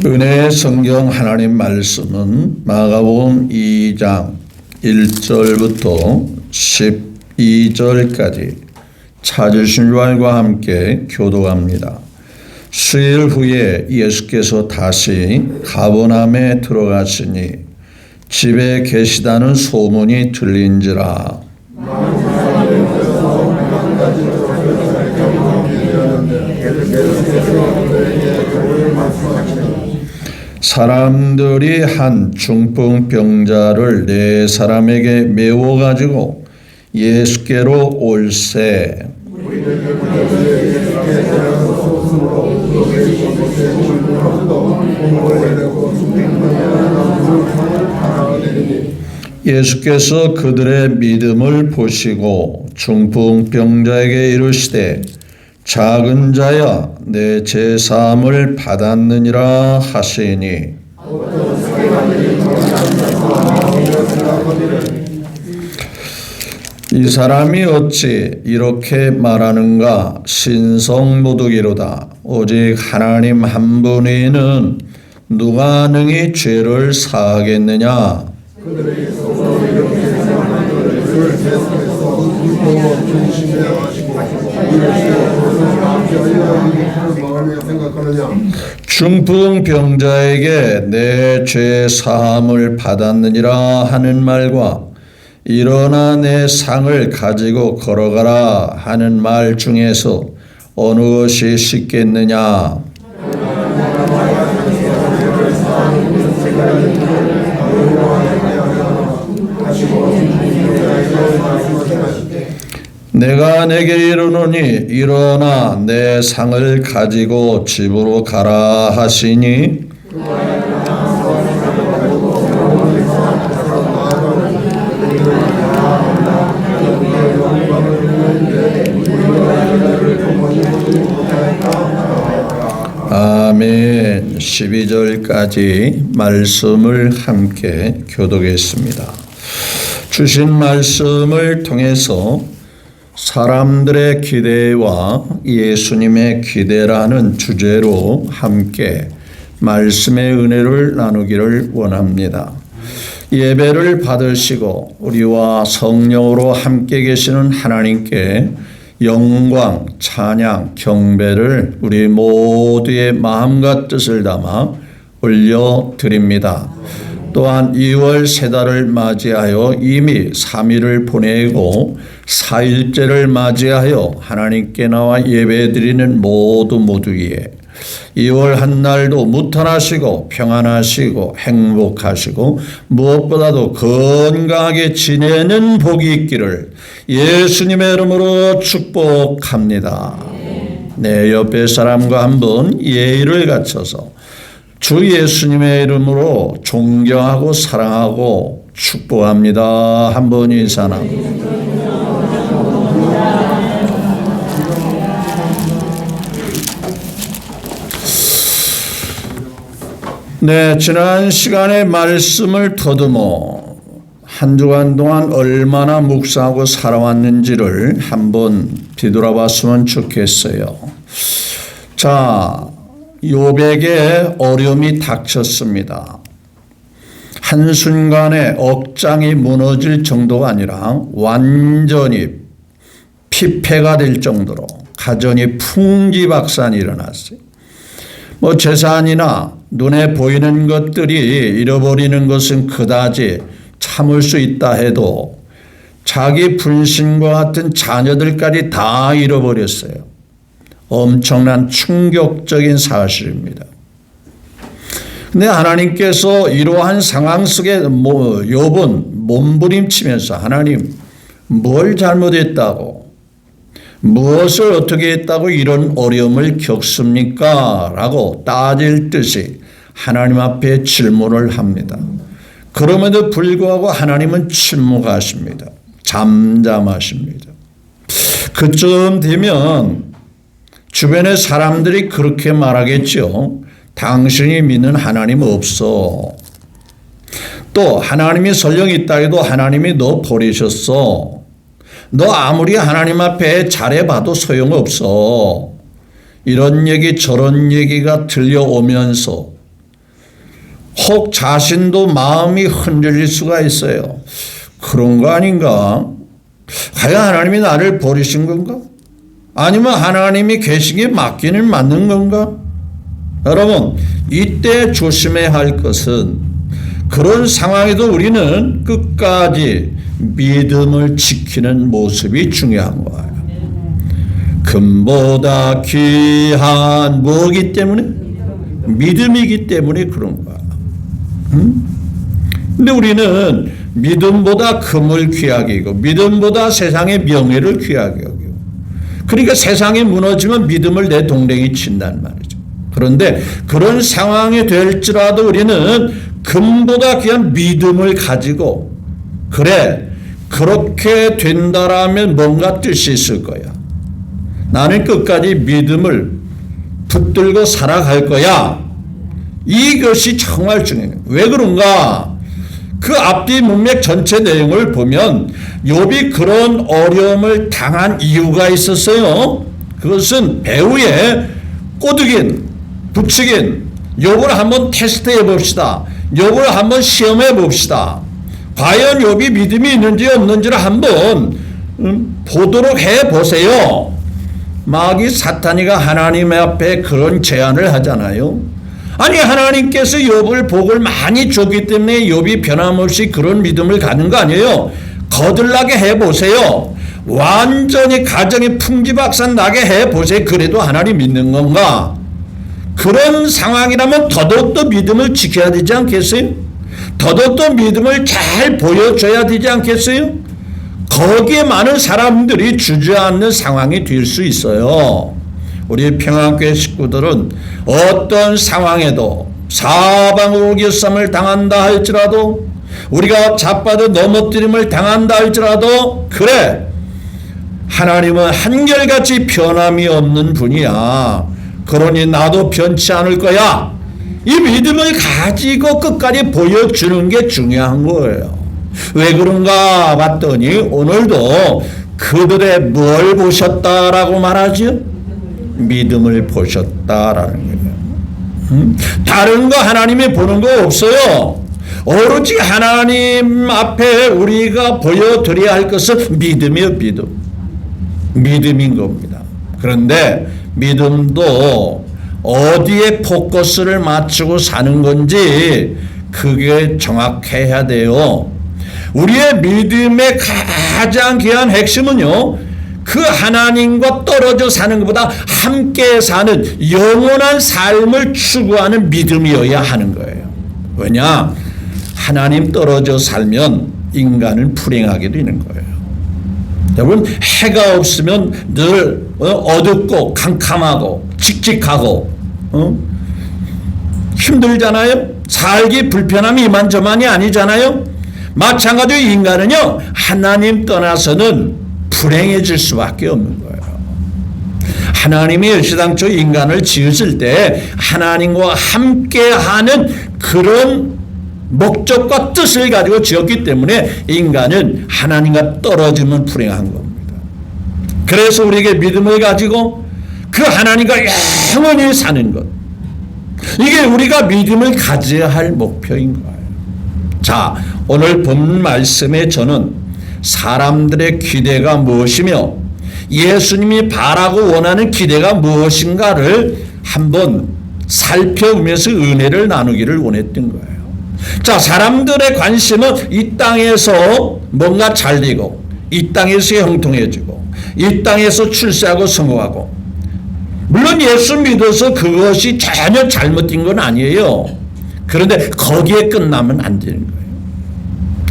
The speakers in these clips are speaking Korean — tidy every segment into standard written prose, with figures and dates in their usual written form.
은혜의 성경 하나님 말씀은 마가복음 2장 1절부터 12절까지 찾으신 줄과 함께 교독합니다. 수일 후에 예수께서 다시 가버나움에 들어가시니 집에 계시다는 소문이 들린지라. 사람들이 한 중풍병자를 네 사람에게 메워 가지고 예수께로 올세. 예수께서 그들의 믿음을 보시고 중풍병자에게 이르시되 작은 자야 내 죄사함을 받았느니라 하시니 이 사람이 어찌 이렇게 말하는가? 신성모독이로다. 오직 하나님 한 분 외에는 누가 능히 죄를 사하겠느냐? 중풍병자에게 내 죄 사함을 받았느니라 하는 말과 일어나 내 상을 가지고 걸어가라 하는 말 중에서 어느 것이 쉽겠느냐? 내가 내게 이르노니 일어나 내 상을 가지고 집으로 가라 하시니 아멘. 12절까지 말씀을 함께 교독했습니다. 주신 말씀을 통해서 사람들의 기대와 예수님의 기대라는 주제로 함께 말씀의 은혜를 나누기를 원합니다. 예배를 받으시고 우리와 성령으로 함께 계시는 하나님께 영광, 찬양, 경배를 우리 모두의 마음과 뜻을 담아 올려드립니다. 또한 2월 세 달을 맞이하여 이미 3일을 보내고 4일째를 맞이하여 하나님께 나와 예배드리는 모두에 2월 한 날도 무탈하시고 평안하시고 행복하시고 무엇보다도 건강하게 지내는 복이 있기를 예수님의 이름으로 축복합니다. 내 옆에 사람과 한번 예의를 갖춰서 주 예수님의 이름으로 존경하고 사랑하고 축복합니다. 한번 인사나. 네, 지난 시간에 말씀을 더듬어 한 주간 동안 얼마나 묵상하고 살아왔는지를 한번 뒤돌아봤으면 좋겠어요. 자, 욥에게 어려움이 닥쳤습니다. 한순간에 억장이 무너질 정도가 아니라 완전히 피폐가 될 정도로 가정이 풍지박산이 일어났어요. 재산이나 눈에 보이는 것들이 잃어버리는 것은 그다지 참을 수 있다 해도 자기 분신과 같은 자녀들까지 다 잃어버렸어요. 엄청난 충격적인 사실입니다. 근데 하나님께서 이러한 상황 속에 욥은 몸부림치면서 하나님 뭘 잘못했다고 무엇을 어떻게 했다고 이런 어려움을 겪습니까? 라고 따질 듯이 하나님 앞에 질문을 합니다. 그럼에도 불구하고 하나님은 침묵하십니다. 잠잠하십니다. 그쯤 되면 주변의 사람들이 그렇게 말하겠죠. 당신이 믿는 하나님 없어. 또 하나님이 설령 있다 해도 하나님이 너 버리셨어. 너 아무리 하나님 앞에 잘해봐도 소용없어. 이런 얘기 저런 얘기가 들려오면서 혹 자신도 마음이 흔들릴 수가 있어요. 그런 거 아닌가? 과연 하나님이 나를 버리신 건가? 아니면 하나님이 계신 게 맞기는 맞는 건가? 여러분, 이때 조심해야 할 것은 그런 상황에도 우리는 끝까지 믿음을 지키는 모습이 중요한 거예요. 금보다 귀한 뭐이기 때문에? 믿음이기 때문에 그런 거야. 근데 우리는 믿음보다 금을 귀하게 여기고 믿음보다 세상의 명예를 귀하게 여기고 그러니까 세상이 무너지면 믿음을 내 동댕이 친단 말이죠. 그런데 그런 상황이 될지라도 우리는 금보다 귀한 믿음을 가지고 그래 그렇게 된다라면 뭔가 뜻이 있을 거야. 나는 끝까지 믿음을 붙들고 살아갈 거야. 이것이 정말 중요해요. 왜 그런가? 그 앞뒤 문맥 전체 내용을 보면 욥이 그런 어려움을 당한 이유가 있었어요. 그것은 배후에 꼬드긴 부추긴 욥을 한번 테스트해 봅시다. 욥을 한번 시험해 봅시다. 과연 욥이 믿음이 있는지 없는지를 한번 보도록 해 보세요. 마귀 사탄이가 하나님 앞에 그런 제안을 하잖아요. 아니 하나님께서 욥을 복을 많이 줬기 때문에 욥이 변함없이 그런 믿음을 갖는 거 아니에요. 거들나게 해보세요. 완전히 가정이 풍지박산 나게 해보세요. 그래도 하나님 믿는 건가? 그런 상황이라면 더더욱더 믿음을 지켜야 되지 않겠어요? 더더욱더 믿음을 잘 보여줘야 되지 않겠어요? 거기에 많은 사람들이 주저앉는 상황이 될 수 있어요. 우리 평안교회 식구들은 어떤 상황에도 사방우기쌈을 당한다 할지라도 우리가 자빠져 넘어뜨림을 당한다 할지라도 그래 하나님은 한결같이 변함이 없는 분이야. 그러니 나도 변치 않을 거야. 이 믿음을 가지고 끝까지 보여주는 게 중요한 거예요. 왜 그런가 봤더니 오늘도 그들의 뭘 보셨다라고 말하죠? 믿음을 보셨다라는 거예요. 다른 거 하나님이 보는 거 없어요. 오로지 하나님 앞에 우리가 보여드려야 할 것은 믿음이요, 믿음인 겁니다. 그런데 믿음도 어디에 포커스를 맞추고 사는 건지 그게 정확해야 돼요. 우리의 믿음의 가장 귀한 핵심은요, 그 하나님과 떨어져 사는 것보다 함께 사는 영원한 삶을 추구하는 믿음이어야 하는 거예요. 왜냐? 하나님 떨어져 살면 인간은 불행하게 되는 거예요. 여러분, 해가 없으면 늘 어둡고 캄캄하고 칙칙하고 힘들잖아요. 살기 불편함이 이만저만이 아니잖아요. 마찬가지로 인간은요, 하나님 떠나서는 불행해질 수밖에 없는 거예요. 하나님이 일시당초 인간을 지으실 때 하나님과 함께하는 그런 목적과 뜻을 가지고 지었기 때문에 인간은 하나님과 떨어지면 불행한 겁니다. 그래서 우리에게 믿음을 가지고 그 하나님과 영원히 사는 것, 이게 우리가 믿음을 가져야 할 목표인 거예요. 자, 오늘 본 말씀에 저는 사람들의 기대가 무엇이며 예수님이 바라고 원하는 기대가 무엇인가를 한번 살펴보면서 은혜를 나누기를 원했던 거예요. 자, 사람들의 관심은 이 땅에서 뭔가 잘 되고 이 땅에서 형통해지고 이 땅에서 출세하고 성공하고, 물론 예수 믿어서 그것이 전혀 잘못된 건 아니에요. 그런데 거기에 끝나면 안 되는 거예요.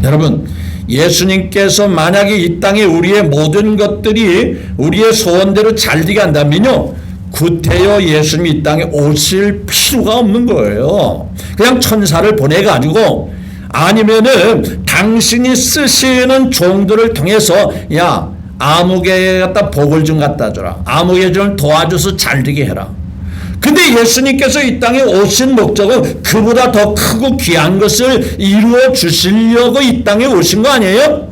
여러분, 예수님께서 만약에 이 땅에 우리의 모든 것들이 우리의 소원대로 잘 되게 한다면요, 구태여 예수님이 이 땅에 오실 필요가 없는 거예요. 그냥 천사를 보내가지고 아니면은 당신이 쓰시는 종들을 통해서 야, 아무개 갖다 복을 좀 갖다 줘라. 아무개 좀 도와줘서 잘 되게 해라. 근데 예수님께서 이 땅에 오신 목적은 그보다 더 크고 귀한 것을 이루어 주시려고 이 땅에 오신 거 아니에요?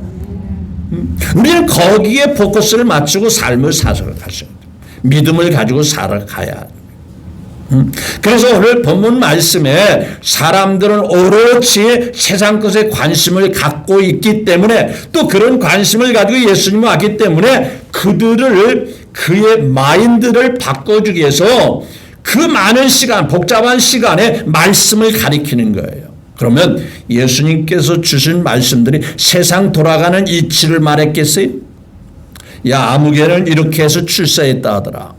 우리는 거기에 포커스를 맞추고 삶을 살아가셔야 돼요. 믿음을 가지고 살아가야. 그래서 오늘 본문 말씀에 사람들은 오롯이 세상 것에 관심을 갖고 있기 때문에 또 그런 관심을 가지고 예수님을 왔기 때문에 그의 마인드를 바꿔주기 위해서 그 많은 시간, 복잡한 시간에 말씀을 가리키는 거예요. 그러면 예수님께서 주신 말씀들이 세상 돌아가는 이치를 말했겠어요? 야, 아무개는 이렇게 해서 출세했다 하더라.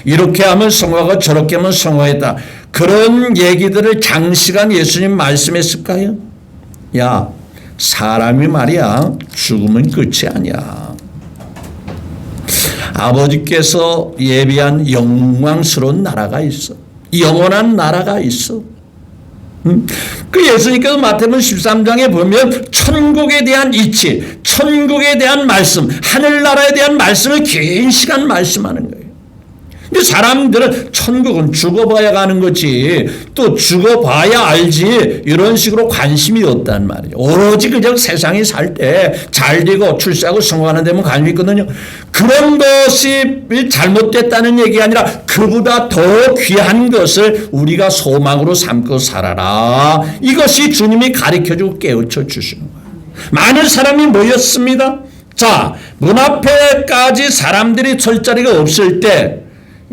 이렇게 하면 성화가 저렇게 하면 성화했다. 그런 얘기들을 장시간 예수님 말씀했을까요? 야, 사람이 말이야 죽으면 끝이 아니야. 아버지께서 예비한 영광스러운 나라가 있어. 영원한 나라가 있어. 그 예수님께서 마태복음 13장에 보면 천국에 대한 이치, 천국에 대한 말씀, 하늘나라에 대한 말씀을 긴 시간 말씀하는 거예요. 근데 사람들은 천국은 죽어봐야 가는 거지, 또 죽어봐야 알지, 이런 식으로 관심이 없단 말이에요. 오로지 그냥 세상에 살 때 잘되고 출세하고 성공하는 데만 관심이 있거든요. 그런 것이 잘못됐다는 얘기가 아니라 그보다 더 귀한 것을 우리가 소망으로 삼고 살아라. 이것이 주님이 가르쳐주고 깨우쳐 주시는 거예요. 많은 사람이 모였습니다. 자, 문 앞에까지 사람들이 설 자리가 없을 때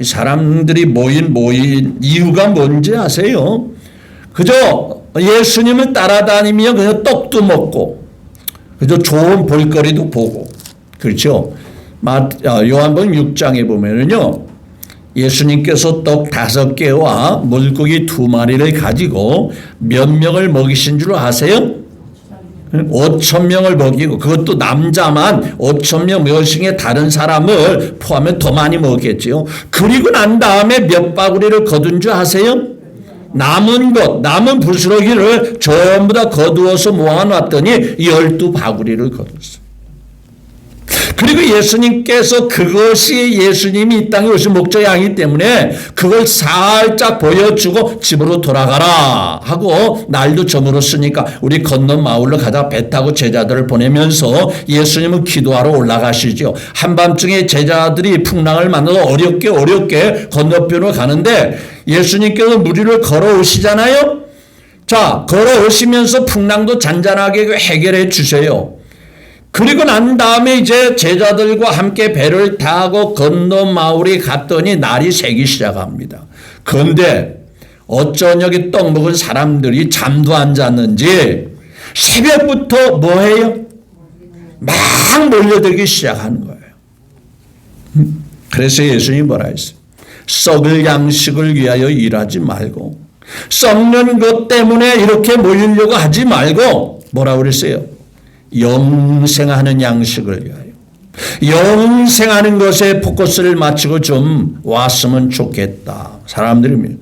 이 사람들이 모인 이유가 뭔지 아세요? 그저 예수님을 따라다니며 그저 떡도 먹고 그저 좋은 볼거리도 보고, 그렇죠? 요한복음 6장에 보면은요, 예수님께서 떡 5개와 물고기 2마리를 가지고 몇 명을 먹이신 줄 아세요? 5,000명을 먹이고, 그것도 남자만 5,000명 몇중에 다른 사람을 포함하면 더 많이 먹겠지요. 그리고 난 다음에 몇 바구리를 거둔 줄 아세요? 남은 부스러기를 전부 다 거두어서 모아놨더니 12바구리를 거뒀어요. 그리고 예수님께서 그것이 예수님이 이 땅에 오신 목적이 아니기 때문에 그걸 살짝 보여주고 집으로 돌아가라 하고, 날도 저물었으니까 우리 건너 마을로 가자 배 타고 제자들을 보내면서 예수님은 기도하러 올라가시죠. 한밤중에 제자들이 풍랑을 만나서 어렵게 건너편으로 가는데 예수님께서 무리를 걸어오시잖아요. 자, 걸어오시면서 풍랑도 잔잔하게 해결해 주세요. 그리고 난 다음에 이제 제자들과 함께 배를 타고 건너 마을에 갔더니 날이 새기 시작합니다. 그런데 어쩌냐기 떡 먹은 사람들이 잠도 안 잤는지 새벽부터 뭐해요? 막 몰려들기 시작하는 거예요. 그래서 예수님이 뭐라 했어요? 썩을 양식을 위하여 일하지 말고, 썩는 것 때문에 이렇게 모이려고 하지 말고, 뭐라고 그랬어요? 영생하는 양식을 위하여, 영생하는 것에 포커스를 맞추고 좀 왔으면 좋겠다. 사람들이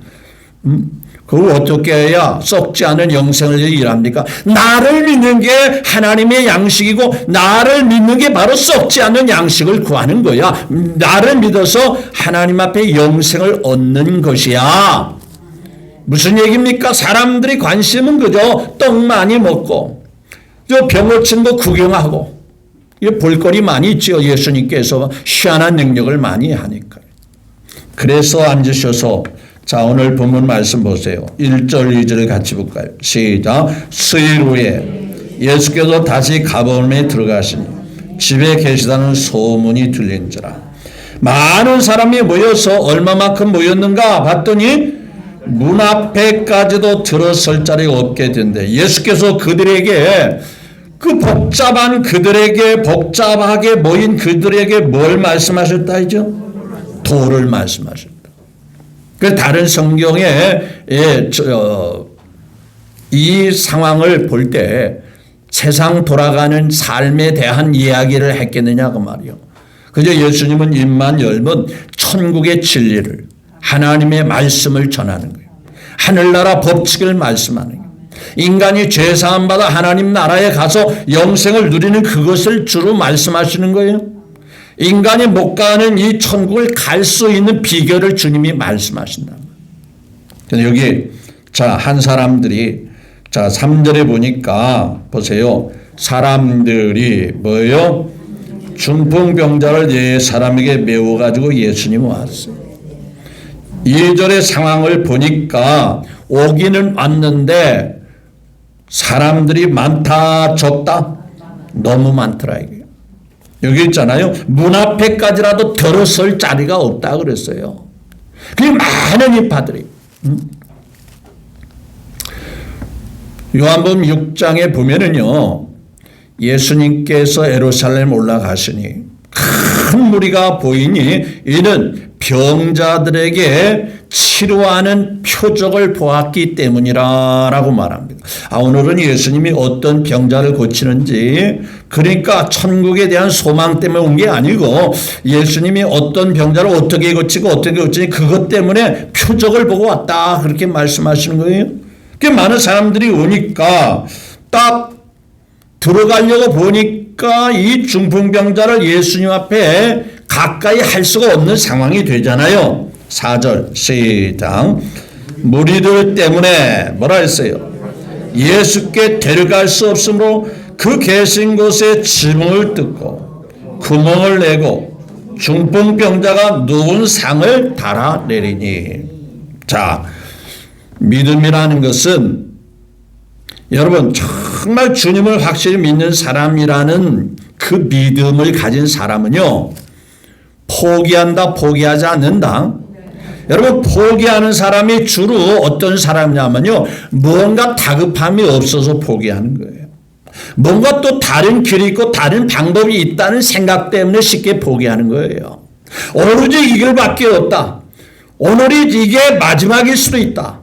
그걸 어떻게 해야 썩지 않은 영생을 위해 일합니까? 나를 믿는 게 하나님의 양식이고, 나를 믿는 게 바로 썩지 않는 양식을 구하는 거야. 나를 믿어서 하나님 앞에 영생을 얻는 것이야. 무슨 얘기입니까? 사람들이 관심은 그저 떡 많이 먹고 병 고친 거 구경하고, 볼거리 많이 있죠. 예수님께서 희한한 능력을 많이 하니까. 그래서 앉으셔서, 자, 오늘 본문 말씀 보세요. 1절 2절을 같이 볼까요? 시작. 수일 후에 예수께서 다시 가버나움에 들어가시니 집에 계시다는 소문이 들린지라. 많은 사람이 모여서 얼마만큼 모였는가 봤더니 문 앞에까지도 들어설 자리가 없게 된대. 예수께서 그들에게, 그 복잡하게 모인 그들에게 뭘 말씀하셨다 하죠? 도를 말씀하셨다. 그 다른 성경에 이 상황을 볼 때 세상 돌아가는 삶에 대한 이야기를 했겠느냐 그 말이요. 그저 예수님은 입만 열면 천국의 진리를, 하나님의 말씀을 전하는 거예요. 하늘나라 법칙을 말씀하는 거예요. 인간이 죄사함 받아 하나님 나라에 가서 영생을 누리는 그것을 주로 말씀하시는 거예요. 인간이 못 가는 이 천국을 갈 수 있는 비결을 주님이 말씀하신다. 여기 한 사람들이, 3절에 보니까 보세요. 사람들이 뭐예요? 중풍병자를 네 사람에게 메워가지고 예수님이 왔어요. 2절의 상황을 보니까 오기는 왔는데 사람들이 많다 적다? 너무 많더라 이게. 여기 있잖아요. 문 앞에까지라도 들어설 자리가 없다 그랬어요. 그게 많은 인파들이. 요한복음 6장에 보면은요, 예수님께서 예루살렘 올라가시니 큰 무리가 보이니 이는 병자들에게 치료하는 표적을 보았기 때문이라고 말합니다. 오늘은 예수님이 어떤 병자를 고치는지, 그러니까 천국에 대한 소망 때문에 온 게 아니고 예수님이 어떤 병자를 어떻게 고치고 어떻게 고치니 그것 때문에 표적을 보고 왔다 그렇게 말씀하시는 거예요. 그 많은 사람들이 오니까 딱 들어가려고 보니까 이 중풍병자를 예수님 앞에 가까이 할 수가 없는 상황이 되잖아요. 4절 시작. 무리들 때문에 뭐라 했어요? 예수께 데려갈 수 없으므로 그 계신 곳에 지붕을 뜯고 구멍을 내고 중풍병자가 누운 상을 달아내리니. 자, 믿음이라는 것은 여러분 정말 주님을 확실히 믿는 사람이라는 그 믿음을 가진 사람은요, 포기한다 포기하지 않는다. 여러분 포기하는 사람이 주로 어떤 사람이냐면요, 뭔가 다급함이 없어서 포기하는 거예요. 뭔가 또 다른 길이 있고 다른 방법이 있다는 생각 때문에 쉽게 포기하는 거예요. 오로지 이 길밖에 없다. 오늘이 이게 마지막일 수도 있다.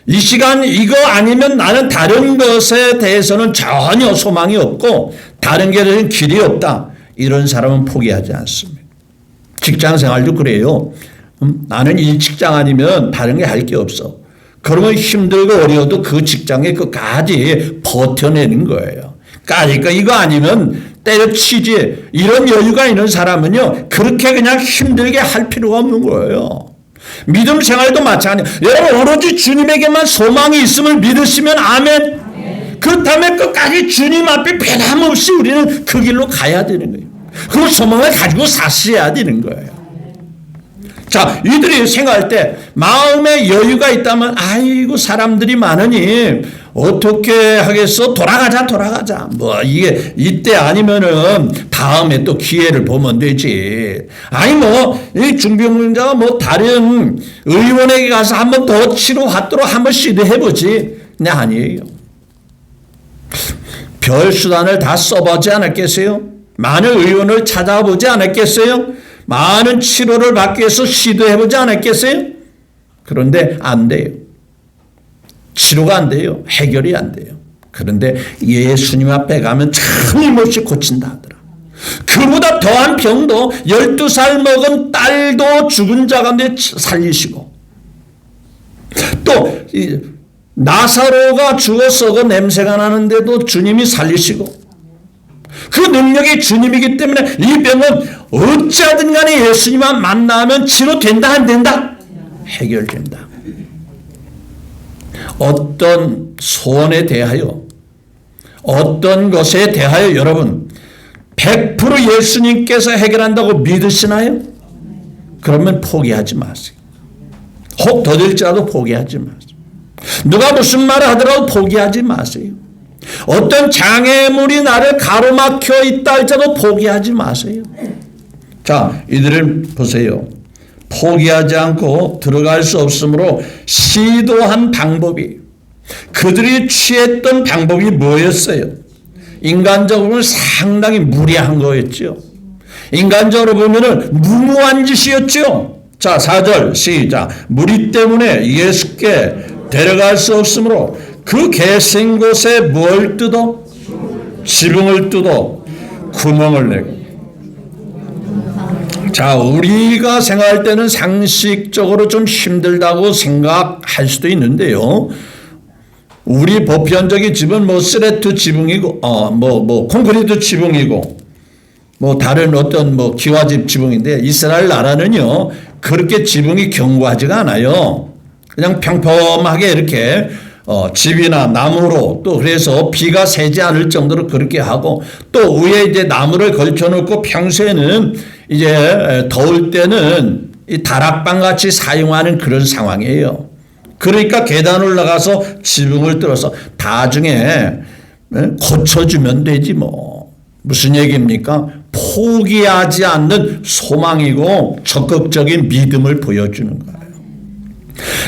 이 시간 이거 아니면 나는 다른 것에 대해서는 전혀 소망이 없고 다른 길에는 길이 없다. 이런 사람은 포기하지 않습니다. 직장 생활도 그래요. 나는 이 직장 아니면 다른 게 할 게 없어. 그러면 힘들고 어려워도 그 직장에 끝까지 버텨내는 거예요. 그러니까 이거 아니면 때려치지. 이런 여유가 있는 사람은요, 그렇게 그냥 힘들게 할 필요가 없는 거예요. 믿음 생활도 마찬가지예요. 여러분 오로지 주님에게만 소망이 있음을 믿으시면 아멘. 그렇다면 끝까지 주님 앞에 변함없이 우리는 그 길로 가야 되는 거예요. 그 소망을 가지고 사셔야 되는 거예요. 자, 이들이 생각할 때 마음에 여유가 있다면 아이고 사람들이 많으니 어떻게 하겠어? 돌아가자. 뭐 이게 이때 아니면은 다음에 또 기회를 보면 되지. 아니 뭐 이 중병자가 뭐 다른 의원에게 가서 한 번 더 치료받도록 한번 시도해보지. 네, 아니에요. 별 수단을 다 써보지 않았겠어요? 많은 의원을 찾아보지 않았겠어요? 많은 치료를 받기 위해서 시도해보지 않았겠어요? 그런데 안 돼요. 치료가 안 돼요. 해결이 안 돼요. 그런데 예수님 앞에 가면 틀림없이 고친다 하더라. 그보다 더한 병도 12살 먹은 딸도 죽은 자 가운데 살리시고, 또 나사로가 죽어 썩어 냄새가 나는데도 주님이 살리시고, 그 능력이 주님이기 때문에 이 병은 어찌하든 간에 예수님만 만나면 치료된다 안 된다? 해결된다. 어떤 소원에 대하여, 어떤 것에 대하여 여러분 100% 예수님께서 해결한다고 믿으시나요? 그러면 포기하지 마세요. 혹 더딜지라도 포기하지 마세요. 누가 무슨 말을 하더라도 포기하지 마세요. 어떤 장애물이 나를 가로막혀 있다 할지라도 포기하지 마세요. 자, 이들을 보세요. 포기하지 않고 들어갈 수 없으므로 시도한 방법이, 그들이 취했던 방법이 뭐였어요? 인간적으로는 상당히 무리한 거였죠. 인간적으로 보면은 무모한 짓이었죠. 자, 4절 시작. 무리 때문에 예수께 데려갈 수 없으므로 그 계신 곳에 뭘 뜯어? 지붕을 뜯어 구멍을 내고. 자, 우리가 생각할 때는 상식적으로 좀 힘들다고 생각할 수도 있는데요. 우리 보편적인 집은 뭐 스레트 지붕이고, 뭐 콘크리트 지붕이고, 뭐 다른 어떤 뭐 기와집 지붕인데, 이스라엘 나라는요 그렇게 지붕이 견고하지가 않아요. 그냥 평범하게 이렇게 집이나 나무로 또 그래서 비가 새지 않을 정도로 그렇게 하고 또 위에 이제 나무를 걸쳐놓고 평소에는 이제 더울 때는 이 다락방 같이 사용하는 그런 상황이에요. 그러니까 계단 올라가서 지붕을 뚫어서 나중에 고쳐주면 되지 뭐. 무슨 얘기입니까? 포기하지 않는 소망이고 적극적인 믿음을 보여주는 거예요.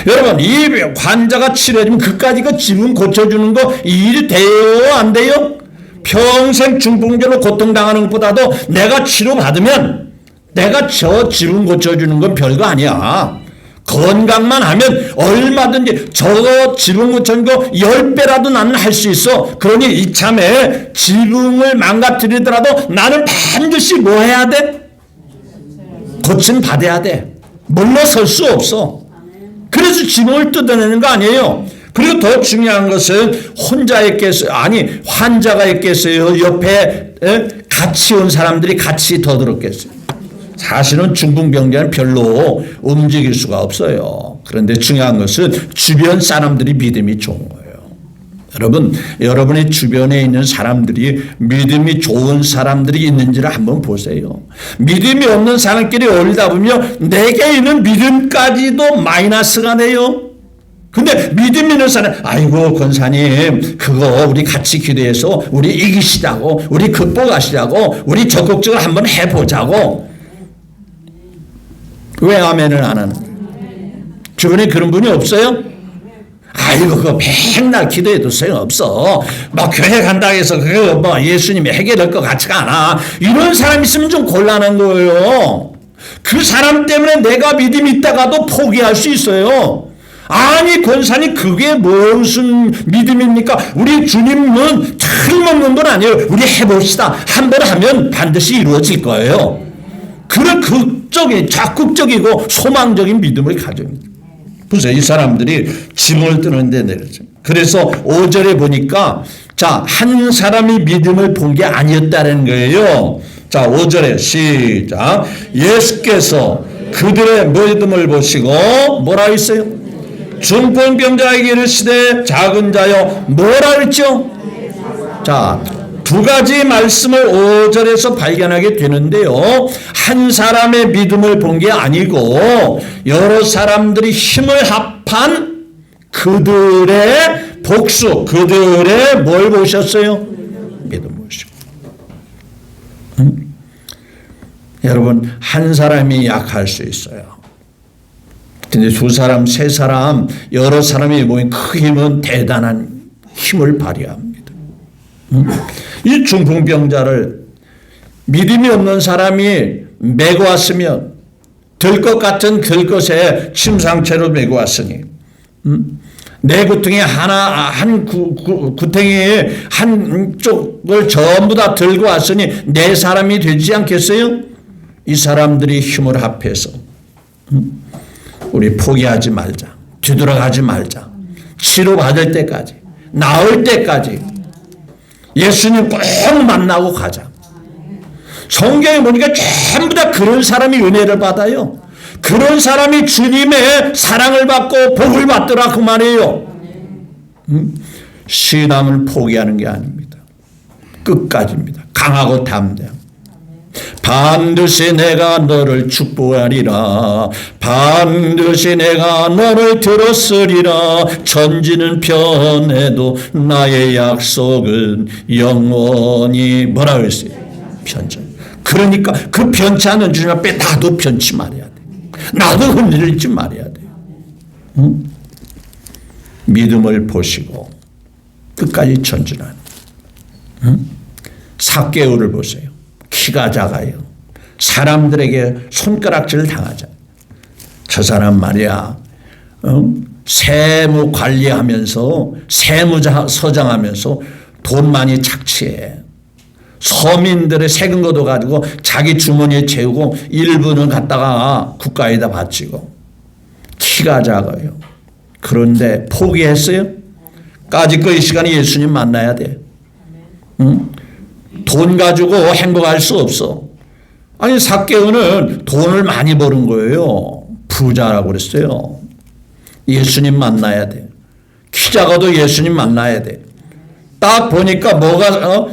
여러분, 이 환자가 치료되면 그까지 그 지붕 고쳐주는 거 일이 돼요? 안 돼요? 평생 중풍제로 고통당하는 것보다도 내가 치료받으면 내가 저 지붕 고쳐주는 건 별거 아니야. 건강만 하면 얼마든지 저 지붕 고치는 거 10배라도 나는 할 수 있어. 그러니 이참에 지붕을 망가뜨리더라도 나는 반드시 뭐 해야 돼? 고침 받아야 돼. 물러설 수 없어. 그래서 지붕을 뜯어내는 거 아니에요. 그리고 더 중요한 것은 혼자 있겠어요? 아니 환자가 있겠어요? 옆에 같이 온 사람들이 같이 더 들었겠어요? 사실은 중풍병자는 별로 움직일 수가 없어요. 그런데 중요한 것은 주변 사람들이 믿음이 좋은 거예요. 여러분, 여러분의 주변에 있는 사람들이 믿음이 좋은 사람들이 있는지를 한번 보세요. 믿음이 없는 사람끼리 어울리다 보면 내게 있는 믿음까지도 마이너스가 돼요. 근데 믿음 있는 사람, 아이고 권사님 그거 우리 같이 기도해서 우리 이기시자고, 우리 극복하시자고, 우리 적극적으로 한번 해보자고. 왜 아멘을 안 하는 거예요? 주변에 그런 분이 없어요? 아이고 그거 맨날 기도해도 소용없어. 막 교회 간다고 해서 그거 뭐 예수님이 해결할 것 같지가 않아. 이런 사람 있으면 좀 곤란한 거예요. 그 사람 때문에 내가 믿음이 있다가도 포기할 수 있어요. 아니 권사님 그게 무슨 믿음입니까? 우리 주님은 틀림없는 분 아니에요. 우리 해봅시다. 한 번 하면 반드시 이루어질 거예요. 그런 적극적이고 소망적인 믿음을 가집니다. 보세요. 이 사람들이 짐을 뜨는데 내렸죠. 그래서 5절에 보니까 자, 한 사람이 믿음을 본 게 아니었다는 거예요. 자, 5절에 시작. 예수께서 그들의 믿음을 보시고 뭐라 했어요? 중풍병자에게 이르시되 작은 자여 뭐라 했죠? 자, 두 가지 말씀을 5절에서 발견하게 되는데요. 한 사람의 믿음을 본 게 아니고 여러 사람들이 힘을 합한 그들의 복수, 그들의 뭘 보셨어요? 믿음 보시고. 여러분, 한 사람이 약할 수 있어요. 근데 두 사람, 세 사람, 여러 사람이 모인 그 힘은 대단한 힘을 발휘합니다. 이 중풍병자를 믿음이 없는 사람이 메고 왔으면 들 것 같은 들것에 침상채로 메고 왔으니 내 구덩이 한 구덩이에 한쪽을 전부 다 들고 왔으니 내 사람이 되지 않겠어요? 이 사람들이 힘을 합해서 우리 포기하지 말자, 뒤돌아가지 말자, 치료받을 때까지, 나을 때까지 예수님 꼭 만나고 가자. 성경에 보니까 전부 다 그런 사람이 은혜를 받아요. 그런 사람이 주님의 사랑을 받고 복을 받더라 그 말이에요. 신앙을 포기하는 게 아닙니다. 끝까지입니다. 강하고 담대함. 반드시 내가 너를 축복하리라. 반드시 내가 너를 들었으리라. 천지는 변해도 나의 약속은 영원히 뭐라고 했어요? 편치. 그러니까 그 편치 않은 주님 앞에 나도 편치 말아야 돼. 나도 흔들리지 말아야 돼요. 믿음을 보시고 끝까지 전진하는. 삭개오를 보세요. 키가 작아요. 사람들에게 손가락질 당하자. 저 사람 말이야. 세무 관리하면서 세무서장하면서 돈 많이 착취해. 서민들의 세금 걷어가지고 자기 주머니에 채우고 일부는 갖다가 국가에다 바치고. 키가 작아요. 그런데 포기했어요? 까짓거 이 시간에 예수님 만나야 돼. 돈 가지고 행복할 수 없어. 아니 삭개오는 돈을 많이 버는 거예요. 부자라고 그랬어요. 예수님 만나야 돼. 키 작아도 예수님 만나야 돼. 딱 보니까 뭐가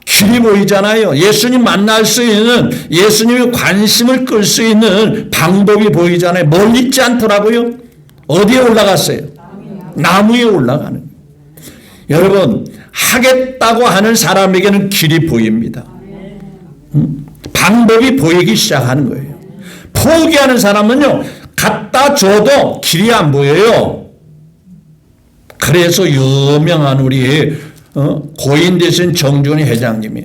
길이 보이잖아요. 예수님 만날 수 있는, 예수님의 관심을 끌 수 있는 방법이 보이잖아요. 멀리 있지 않더라고요. 어디에 올라갔어요? 나무에 올라가는 거예요. 여러분, 하겠다고 하는 사람에게는 길이 보입니다. 방법이 보이기 시작하는 거예요. 포기하는 사람은요, 갖다 줘도 길이 안 보여요. 그래서 유명한 우리 고인 되신 정준희 회장님이,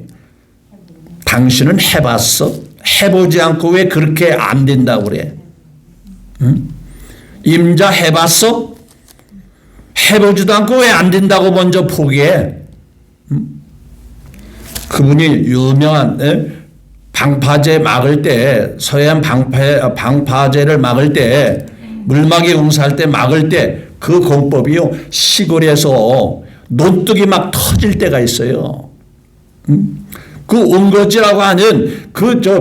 당신은 해봤어? 해보지 않고 왜 그렇게 안 된다고 그래? 임자 해봤어? 해보지도 않고 왜 안 된다고 먼저 포기해? 그분이 유명한 방파제 막을 때, 서해안 방파제를 막을 때, 물막이 공사할 때 막을 때 그 공법이요, 시골에서 논둑이 막 터질 때가 있어요. 그 옹거지라고 하는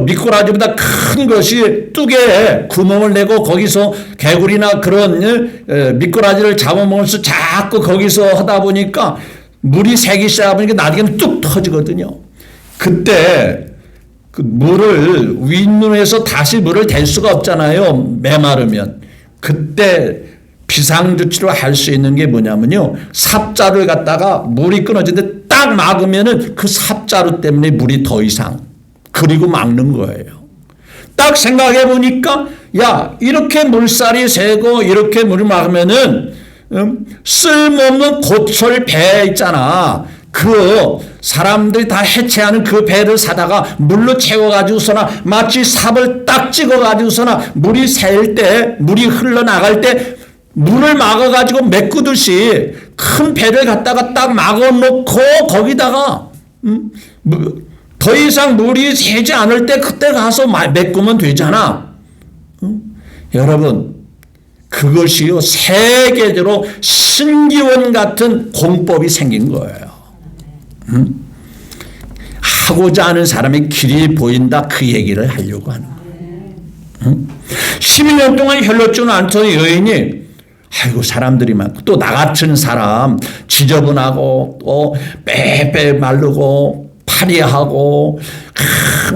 미꾸라지보다 큰 것이 뚝에 구멍을 내고 거기서 개구리나 그런 미꾸라지를 잡아먹으면서 자꾸 거기서 하다 보니까 물이 새기 시작하니까 나중에는 뚝 터지거든요. 그때 그 물을 윗눈에서 다시 물을 댈 수가 없잖아요. 메마르면. 그때 비상조치로 할 수 있는 게 뭐냐면요, 삽자루를 갖다가 물이 끊어지는데 딱 막으면은 그 삽자루 때문에 물이 더 이상, 그리고 막는 거예요. 딱 생각해 보니까, 야, 이렇게 물살이 새고 이렇게 물을 막으면은 쓸모없는 고철 배 있잖아. 그 사람들이 다 해체하는 그 배를 사다가 물로 채워가지고서나 마치 삽을 딱 찍어가지고서나 물이 새일 때, 물이 흘러나갈 때 물을 막아가지고 메꾸듯이 큰 배를 갖다가 딱 막아놓고 거기다가 더 이상 물이 새지 않을 때 그때 가서 메꾸면 되잖아. 여러분, 그것이요, 세계적으로 신기원 같은 공법이 생긴 거예요. 하고자 하는 사람의 길이 보인다, 그 얘기를 하려고 하는 거예요. 12년 동안 혈루증을 앓던 여인이, 아이고, 사람들이 많고, 또 나 같은 사람, 지저분하고, 또 빼빼 마르고, 파리하고,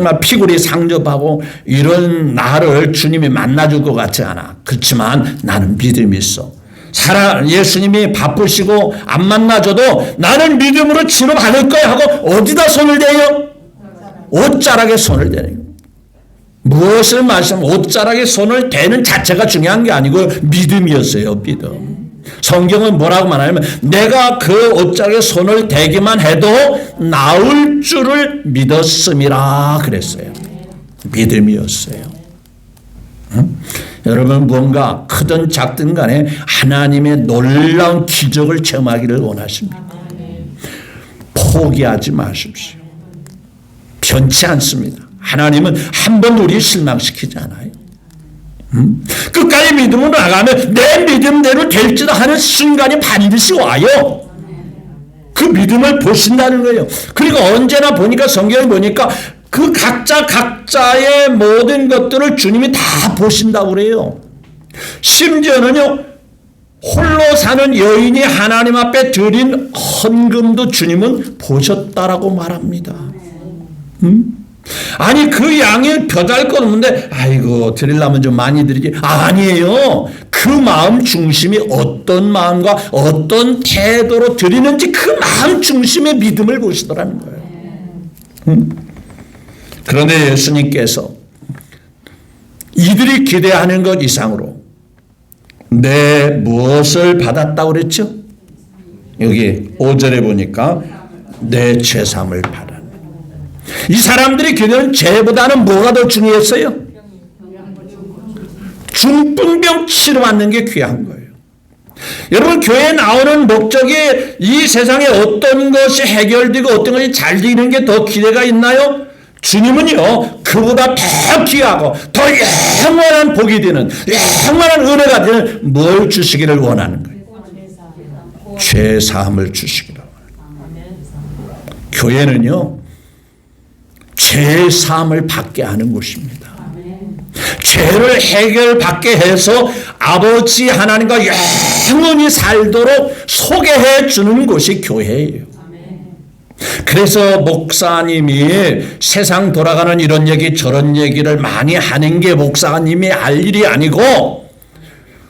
막 피골이 상접하고, 이런 나를 주님이 만나줄 것 같지 않아. 그렇지만 나는 믿음이 있어. 예수님이 바쁘시고 안 만나줘도 나는 믿음으로 치료받을 거야 하고 어디다 손을 대요? 옷자락에 손을 대는 거예요. 무엇을 말씀하면 옷자락에 손을 대는 자체가 중요한 게 아니고 믿음이었어요. 믿음. 성경은 뭐라고 말하냐면 내가 그 옷자락에 손을 대기만 해도 나을 줄을 믿었음이라 그랬어요. 믿음이었어요. 응? 여러분, 뭔가 크든 작든 간에 하나님의 놀라운 기적을 체험하기를 원하십니다. 포기하지 마십시오. 변치 않습니다. 하나님은 한 번 우리 실망시키지 않아요. 끝까지 믿음으로 나가면 내 믿음대로 될지도 하는 순간이 반드시 와요. 그 믿음을 보신다는 거예요. 그리고 언제나 보니까, 성경을 보니까 그 각자의 모든 것들을 주님이 다 보신다고 그래요. 심지어는요, 홀로 사는 여인이 하나님 앞에 드린 헌금도 주님은 보셨다라고 말합니다. 아니, 그 양이 벼달 건 없는데 아이고 드리려면 좀 많이 드리지. 아니에요. 그 마음 중심이 어떤 마음과 어떤 태도로 드리는지 그 마음 중심의 믿음을 보시더라는 거예요. 그런데 예수님께서 이들이 기대하는 것 이상으로 내 무엇을 받았다고 그랬죠? 여기 5절에 보니까 내 죄사함을 받았다. 이 사람들이 기대하는 죄보다는 뭐가 더 중요했어요? 중풍병 치료받는 게 귀한 거예요. 여러분, 교회에 나오는 목적이 이 세상에 어떤 것이 해결되고 어떤 것이 잘 되는 게 더 기대가 있나요? 주님은요, 그보다 더 귀하고 더 영원한 복이 되는, 영원한 은혜가 되는 뭘 주시기를 원하는 거예요? 죄사함을 주시기를 원하는 거예요. 교회는요, 죄사함을 받게 하는 곳입니다. 죄를 해결받게 해서 아버지 하나님과 영원히 살도록 소개해 주는 곳이 교회예요. 그래서 목사님이 세상 돌아가는 이런 얘기 저런 얘기를 많이 하는 게 목사님이 할 일이 아니고,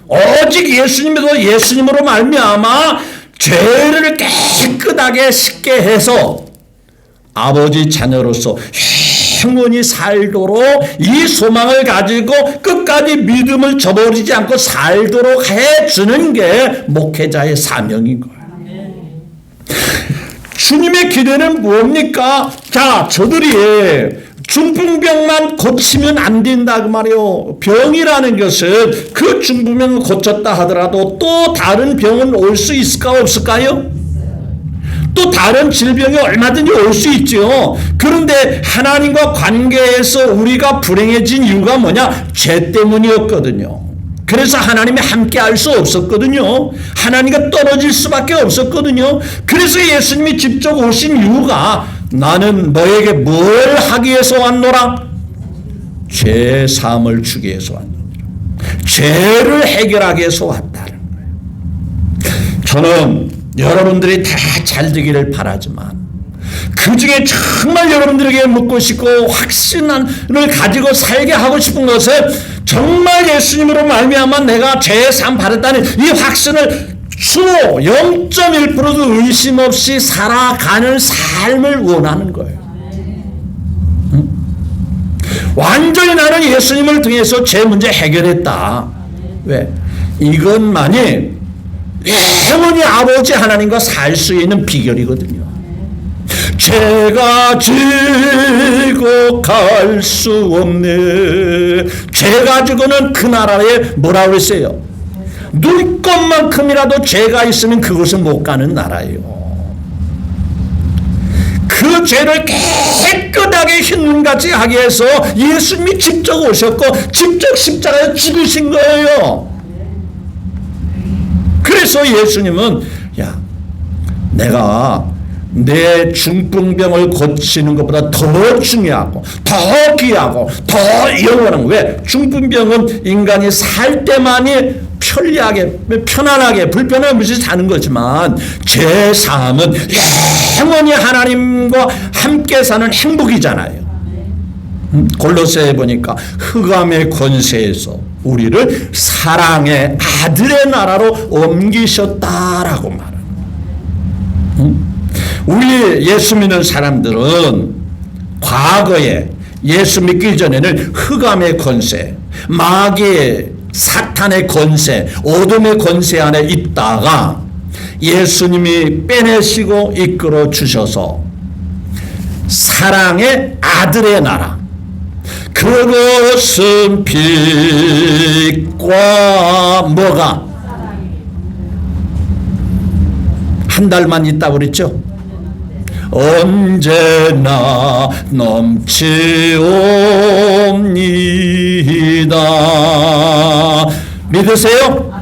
오직 예수님으로 말미암아 죄를 깨끗하게 씻게 해서 아버지 자녀로서 영원히 살도록 이 소망을 가지고 끝까지 믿음을 저버리지 않고 살도록 해주는 게 목회자의 사명인 거예요. 주님의 기대는 뭡니까? 자, 저들이 중풍병만 고치면 안 된다 그 말이에요. 병이라는 것은 그 중풍병을 고쳤다 하더라도 또 다른 병은 올 수 있을까 없을까요? 또 다른 질병이 얼마든지 올 수 있죠. 그런데 하나님과 관계에서 우리가 불행해진 이유가 뭐냐? 죄 때문이었거든요. 그래서 하나님이 함께 할 수 없었거든요. 하나님과 떨어질 수밖에 없었거든요. 그래서 예수님이 직접 오신 이유가 나는 너에게 뭘 하기 위해서 왔노라? 죄 사함을 주기 위해서 왔노라. 죄를 해결하기 위해서 왔다는 거예요. 저는 여러분들이 다 잘 되기를 바라지만 그 중에 정말 여러분들에게 묻고 싶고 확신을 가지고 살게 하고 싶은 것은 정말 예수님으로 말미암아 내가 죄 사함 받았다는 이 확신을 수로 0.1%도 의심 없이 살아가는 삶을 원하는 거예요. 응? 완전히 나는 예수님을 통해서 제 문제 해결했다. 왜? 이것만이 영원히 아버지 하나님과 살 수 있는 비결이거든요. 죄가 지고 갈 수 없네. 죄 가지고는 그 나라에 뭐라고 했어요? 눈꽃만큼이라도 죄가 있으면 그곳은 못 가는 나라예요. 그 죄를 깨끗하게 흰눈같이 하기 위해서 예수님이 직접 오셨고 직접 십자가에 죽으신 거예요. 그래서 예수님은 야, 내가 내 중풍병을 고치는 것보다 더 중요하고 더 귀하고 더 영원한, 왜? 중풍병은 인간이 살 때만이 편리하게 편안하게 불편함 없이 사는 거지만 죄 사함은 영원히 하나님과 함께 사는 행복이잖아요. 골로새에 보니까 흑암의 권세에서 우리를 사랑의 아들의 나라로 옮기셨다라고 말합니다. 우리 예수 믿는 사람들은 과거에 예수 믿기 전에는 흑암의 권세, 마귀의 사탄의 권세, 어둠의 권세 안에 있다가 예수님이 빼내시고 이끌어 주셔서 사랑의 아들의 나라, 그것은 빛과 뭐가 한 달만 있다 그랬죠. 언제나 넘치옵니다. 믿으세요?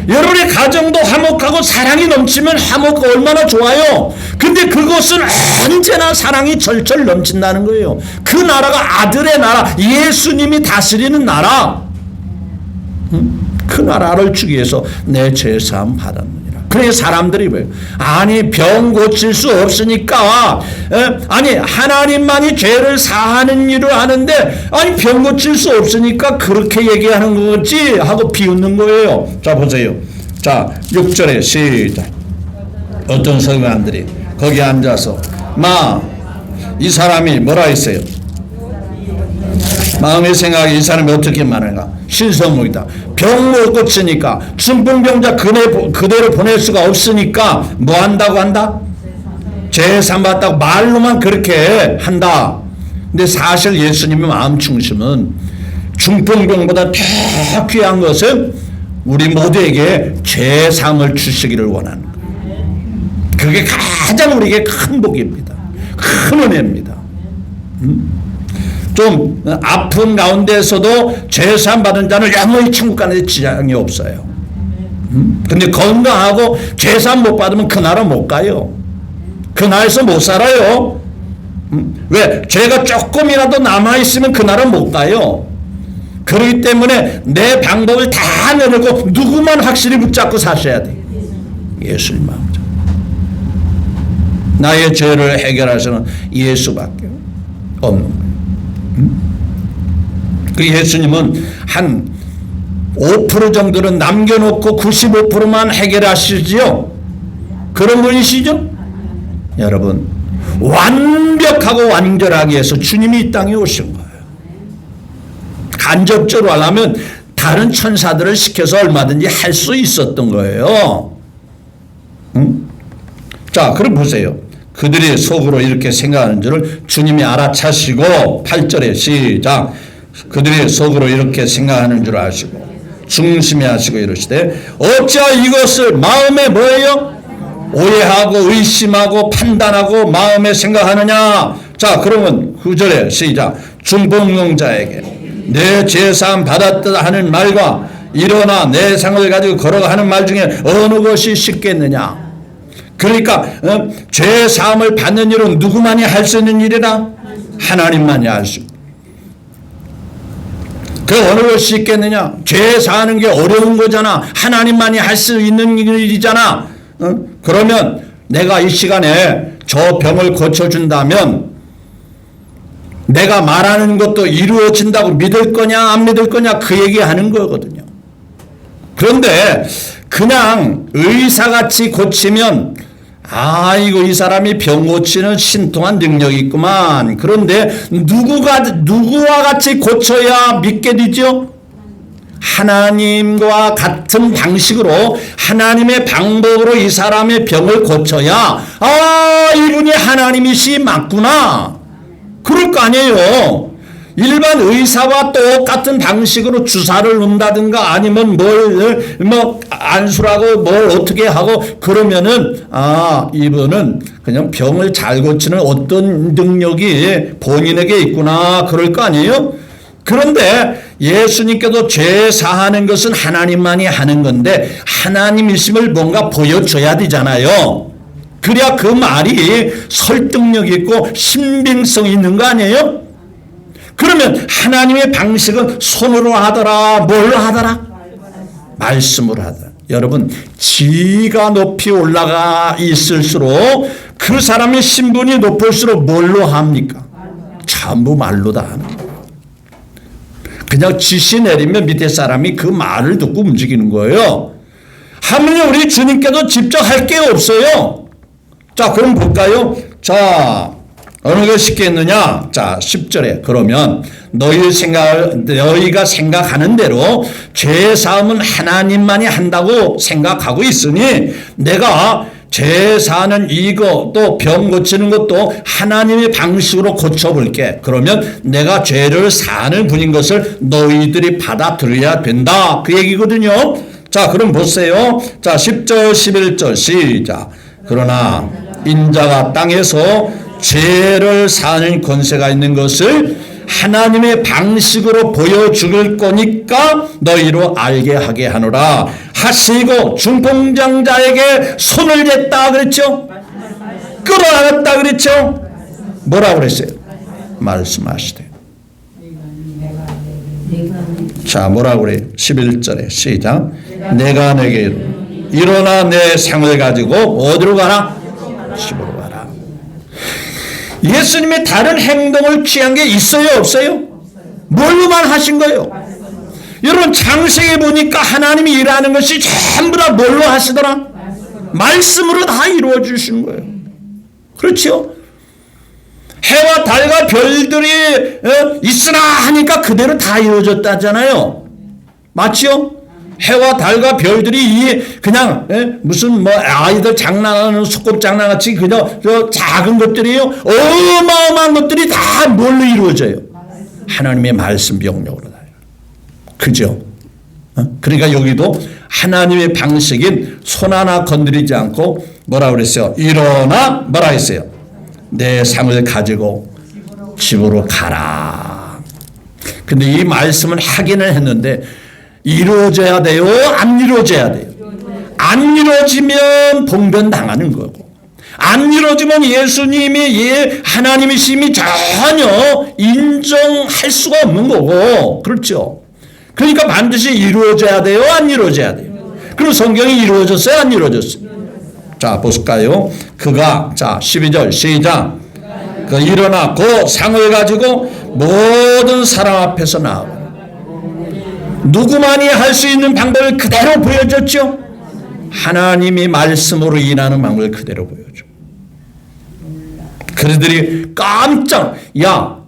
여러분의 가정도 화목하고 사랑이 넘치면 화목가 얼마나 좋아요. 근데 그것은 언제나 사랑이 절절 넘친다는 거예요. 그 나라가 아들의 나라, 예수님이 다스리는 나라, 그 나라를 주기 위해서 내 죄사함 받았느니라. 그래 사람들이 왜 아니 병 고칠 수 없으니까 아니 하나님만이 죄를 사하는 일을 하는데 아니 병 고칠 수 없으니까 그렇게 얘기하는 거지 하고 비웃는 거예요. 자 보세요. 자 6절에 시작. 어떤 서기관들이 거기 앉아서 이 사람이 뭐라 했어요? 마음의 생각이 이 사람이 어떻게 말하는가? 신성무이다. 병 못 고치니까 중풍병자 그대로 보낼 수가 없으니까 뭐 한다고 한다? 죄사함 받았다고 말로만 그렇게 한다. 근데 사실 예수님의 마음 중심은 중풍병보다 더 귀한 것은 우리 모두에게 죄사함을 주시기를 원하는 거예요. 그게 가장 우리에게 큰 복입니다. 큰 은혜입니다. 좀 아픈 가운데서도 죄사함 받은 자는 영원히 천국 가는 데 지장이 없어요. 근데 건강하고 죄사함 못 받으면 그 나라 못 가요. 그 나라에서 못 살아요. 왜? 죄가 조금이라도 남아있으면 그 나라 못 가요. 그렇기 때문에 내 방법을 다 내놓고 누구만 확실히 붙잡고 사셔야 돼. 예수님 마음. 나의 죄를 해결하시는 예수밖에 없는 거예요. 그 예수님은 한 5% 정도는 남겨놓고 95%만 해결하시지요. 그런 분이시죠? 여러분, 완벽하고 완결하기 위해서 주님이 이 땅에 오신 거예요. 간접적으로 하려면 다른 천사들을 시켜서 얼마든지 할 수 있었던 거예요. 자, 그럼 보세요. 그들이 속으로 이렇게 생각하는 줄을 주님이 알아차시고 8절에 시작. 그들이 속으로 이렇게 생각하는 줄 아시고 중심에 하시고 이러시되 어찌하여 이것을 마음에 뭐예요? 오해하고 의심하고 판단하고 마음에 생각하느냐. 자, 그러면 9절에 시작. 중보응자에게 내 죄사함 받았다 하는 말과 일어나 내 상을 가지고 걸어가 하는 말 중에 어느 것이 쉽겠느냐. 그러니까 죄사함을 받는 일은 누구만이 할 수 있는 일이라? 하나님만이 할 수. 그 어느 것이 있겠느냐? 죄 사하는 게 어려운 거잖아. 하나님만이 할 수 있는 일이잖아. 그러면 내가 이 시간에 저 병을 고쳐준다면 내가 말하는 것도 이루어진다고 믿을 거냐 안 믿을 거냐 그 얘기하는 거거든요. 그런데 그냥 의사같이 고치면 아이고 이 사람이 병 고치는 신통한 능력이 있구만. 그런데 누구와 같이 고쳐야 믿게 되죠? 하나님과 같은 방식으로 하나님의 방법으로 이 사람의 병을 고쳐야 이분이 하나님이시 맞구나. 그럴 거 아니에요. 일반 의사와 똑같은 방식으로 주사를 놓는다든가 아니면 안수라고 뭘 어떻게 하고 그러면은 이분은 그냥 병을 잘 고치는 어떤 능력이 본인에게 있구나 그럴 거 아니에요? 그런데 예수님께도 죄 사하는 것은 하나님만이 하는 건데 하나님이심을 뭔가 보여줘야 되잖아요. 그래야 그 말이 설득력 있고 신빙성이 있는 거 아니에요? 그러면 하나님의 방식은 손으로 하더라 뭘로 하더라? 말씀으로 하더라. 여러분 지위가 높이 올라가 있을수록 그 사람의 신분이 높을수록 뭘로 합니까? 전부 말로 다 하는 거예요. 그냥 지시 내리면 밑에 사람이 그 말을 듣고 움직이는 거예요. 하물며 우리 주님께도 직접 할 게 없어요. 자, 그럼 볼까요? 자, 어느 것이 있겠느냐? 자, 10절에 그러면 너희가 생각하는 대로 죄 사함은 하나님만이 한다고 생각하고 있으니 내가 죄 사는 이거 또 병 고치는 것도 하나님의 방식으로 고쳐볼게. 그러면 내가 죄를 사는 분인 것을 너희들이 받아들여야 된다. 그 얘기거든요. 자, 그럼 보세요. 자, 10절 11절 시작. 그러나 인자가 땅에서 죄를 사는 권세가 있는 것을 하나님의 방식으로 보여줄 거니까 너희로 알게 하게 하노라 하시고 중풍장자에게 손을 댔다 그랬죠? 끌어안았다 그랬죠? 뭐라고 그랬어요? 말씀하시되. 자, 뭐라고 그래요? 11절에 시작. 내가 내게 일어나 내 상을 가지고 어디로 가라? 집으로 가라. 예수님의 다른 행동을 취한 게 있어요 없어요? 뭘로만 하신 거예요? 여러분 창세기에 보니까 하나님이 일하는 것이 전부 다 뭘로 하시더라? 말씀으로 다 이루어 주신 거예요. 그렇죠? 해와 달과 별들이 있으나 하니까 그대로 다 이루어졌다잖아요. 맞죠? 해와 달과 별들이 그냥 무슨 아이들 장난하는 소꿉장난같이 그냥 작은 것들이에요. 어마어마한 것들이 다 뭘로 이루어져요? 하나님의 말씀 병력으로 다. 그죠? 그러니까 여기도 하나님의 방식인 손 하나 건드리지 않고 뭐라 그랬어요? 일어나 뭐라 했어요? 내 상을 가지고 집으로 가라. 근데 이 말씀은 하기는 했는데 이루어져야 돼요? 안 이루어져야 돼요? 안 이루어지면 봉변 당하는 거고 안 이루어지면 예수님이 하나님이심이 전혀 인정할 수가 없는 거고 그렇죠? 그러니까 반드시 이루어져야 돼요? 안 이루어져야 돼요? 그럼 성경이 이루어졌어요? 안 이루어졌어요? 자, 보실까요? 그가, 자, 12절 시작. 그 일어나 그 상을 가지고 모든 사람 앞에서 나와. 누구만이 할 수 있는 방법을 그대로 보여줬죠? 하나님이 말씀으로 일하는 방법을 그대로 보여줘. 그들이 깜짝, 야,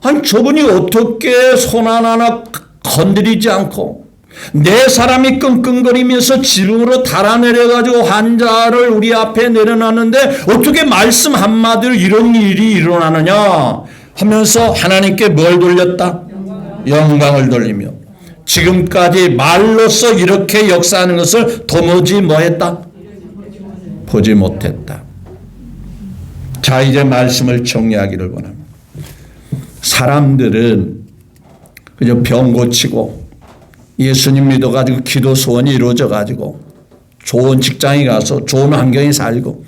아니 저분이 어떻게 손 하나 건드리지 않고 내 사람이 끙끙거리면서 지붕으로 달아내려가지고 환자를 우리 앞에 내려놨는데 어떻게 말씀 한마디로 이런 일이 일어나느냐 하면서 하나님께 뭘 돌렸다? 영광을 돌리며 지금까지 말로써 이렇게 역사하는 것을 도무지 뭐했다? 보지 못했다. 자, 이제 말씀을 정리하기를 원합니다. 사람들은 그저 병 고치고 예수님 믿어가지고 기도 소원이 이루어져가지고 좋은 직장에 가서 좋은 환경에 살고,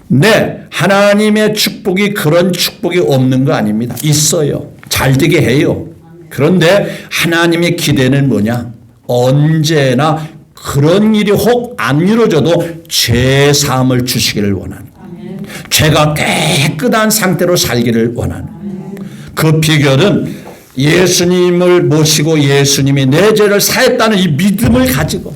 네, 하나님의 축복이 그런 축복이 없는 거 아닙니다. 있어요. 잘 되게 해요. 그런데 하나님의 기대는 뭐냐? 언제나 그런 일이 혹 안 이루어져도 죄 사함을 주시기를 원하는, 죄가 깨끗한 상태로 살기를 원하는 그 비결은 예수님을 모시고 예수님이 내 죄를 사했다는 이 믿음을 가지고,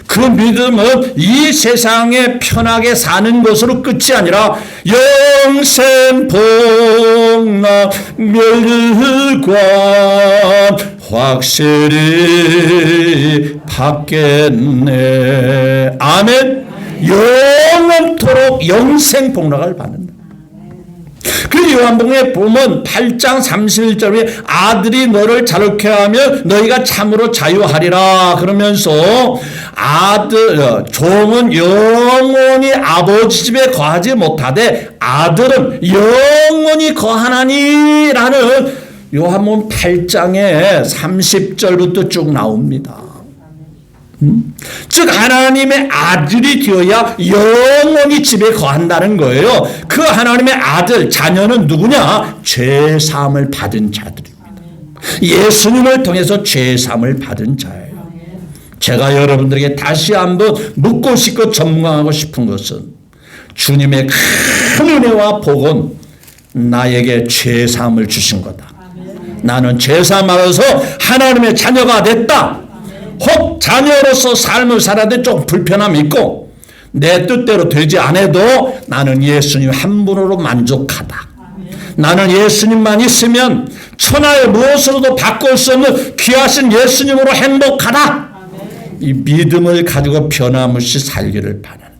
그 믿음은 이 세상에 편하게 사는 것으로 끝이 아니라 영생 복락 멸관 확실히 받겠네. 아멘. 영원토록 영생 복락을 받는다. 그 요한복음에 보면 8장 31절에 아들이 너를 자유케 하면 너희가 참으로 자유하리라 그러면서 종은 영원히 아버지 집에 거하지 못하되 아들은 영원히 거하나니라는 요한복음 8장에 30절부터 쭉 나옵니다. 즉 하나님의 아들이 되어야 영원히 집에 거한다는 거예요. 그 하나님의 아들, 자녀는 누구냐? 죄사함을 받은 자들입니다. 예수님을 통해서 죄사함을 받은 자예요. 제가 여러분들에게 다시 한번 묻고 싶고 전망하고 싶은 것은, 주님의 큰 은혜와 복은 나에게 죄사함을 주신 거다. 나는 죄사함 받아서 하나님의 자녀가 됐다. 혹 자녀로서 삶을 살아야 돼 좀 불편함이 있고 내 뜻대로 되지 않아도 나는 예수님 한 분으로 만족하다. 나는 예수님만 있으면 천하의 무엇으로도 바꿀 수 없는 귀하신 예수님으로 행복하다. 이 믿음을 가지고 변함없이 살기를 바랍니다.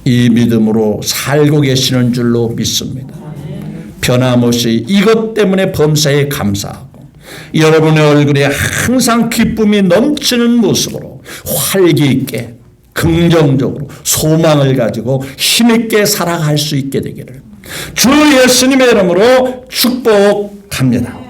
이 믿음으로 살고 계시는 줄로 믿습니다. 변함없이 이것 때문에 범사에 감사하고 여러분의 얼굴에 항상 기쁨이 넘치는 모습으로 활기 있게 긍정적으로 소망을 가지고 힘있게 살아갈 수 있게 되기를 주 예수님의 이름으로 축복합니다.